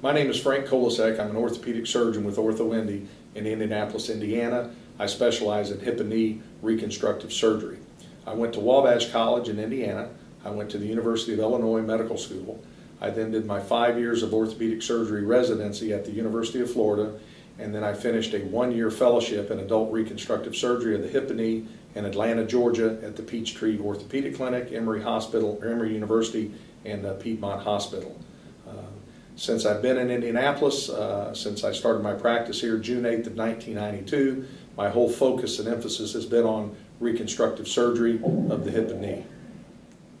My name is Frank Kolisek. I'm an orthopedic surgeon with OrthoIndy in Indianapolis, Indiana. I specialize in hip and knee reconstructive surgery. I went to Wabash College in Indiana. I went to the University of Illinois Medical School. I then did my 5 years of orthopedic surgery residency at the University of Florida, and then I finished a one-year fellowship in adult reconstructive surgery of the hip and knee in Atlanta, Georgia at the Peachtree Orthopedic Clinic, Emory Hospital, Emory University, and Piedmont Hospital. Since I've been in Indianapolis, since I started my practice here June 8th of 1992, my whole focus and emphasis has been on reconstructive surgery of the hip and knee.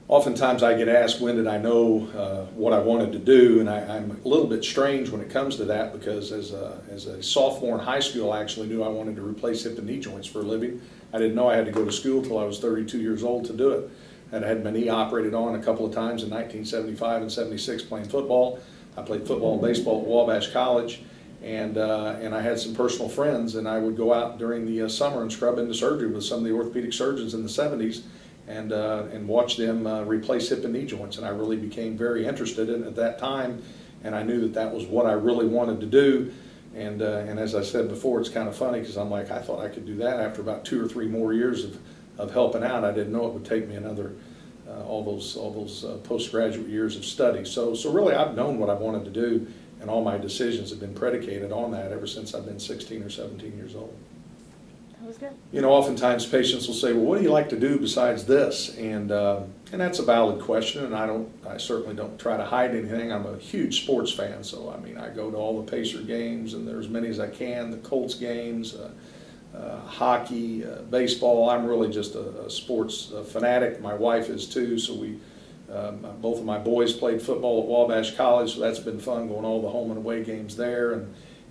Oftentimes I get asked when did I know what I wanted to do, and I'm a little bit strange when it comes to that, because as a sophomore in high school I actually knew I wanted to replace hip and knee joints for a living. I didn't know I had to go to school until I was 32 years old to do it. And I had my knee operated on a couple of times in 1975 and 76 playing football. I played football and baseball at Wabash College, and I had some personal friends, and I would go out during the summer and scrub into surgery with some of the orthopedic surgeons in the 70s and watch them replace hip and knee joints, and I really became very interested in it at that time, and I knew that that was what I really wanted to do. And as I said before, it's kind of funny because I'm like, I thought I could do that after about 2 or 3 more years of helping out. I didn't know it would take me another all those postgraduate years of study. So really I've known what I wanted to do, and all my decisions have been predicated on that ever since I've been 16 or 17 years old. That was good. You know, oftentimes patients will say, well, what do you like to do besides this? And that's a valid question, and I certainly don't try to hide anything. I'm a huge sports fan, so I mean, I go to all the Pacer games, and there's as many as I can, the Colts games, hockey, baseball. I'm really just a sports fanatic. My wife is too, so both of my boys played football at Wabash College, so that's been fun going all the home and away games there,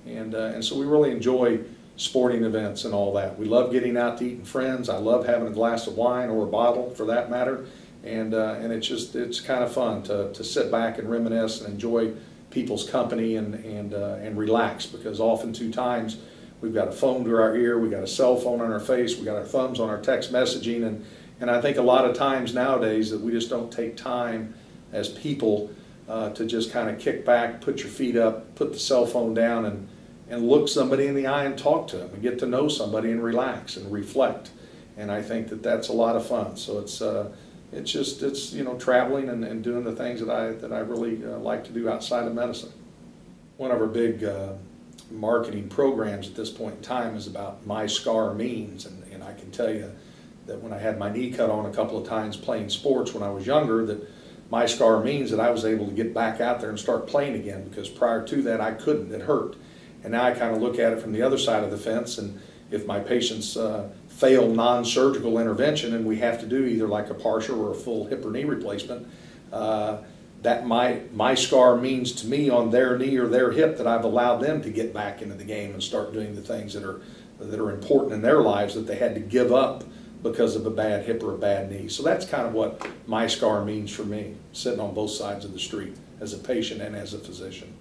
and so we really enjoy sporting events and all that. We love getting out to eat with friends. I love having a glass of wine, or a bottle for that matter, and it's kind of fun to sit back and reminisce and enjoy people's company and relax, because often too times we've got a phone to our ear, we got a cell phone on our face, we got our thumbs on our text messaging, and I think a lot of times nowadays that we just don't take time as people to just kind of kick back, put your feet up, put the cell phone down, and look somebody in the eye and talk to them and get to know somebody and relax and reflect. And I think that that's a lot of fun. So it's you know, traveling and doing the things that I really like to do outside of medicine. One of our big marketing programs at this point in time is about My Scar Means, and I can tell you that when I had my knee cut on a couple of times playing sports when I was younger, that my scar means that I was able to get back out there and start playing again, because prior to that I couldn't. It hurt. And now I kind of look at it from the other side of the fence, and if my patients fail non-surgical intervention and we have to do either like a partial or a full hip or knee replacement, that my scar means to me on their knee or their hip that I've allowed them to get back into the game and start doing the things that are important in their lives that they had to give up because of a bad hip or a bad knee. So that's kind of what my scar means for me, sitting on both sides of the street as a patient and as a physician.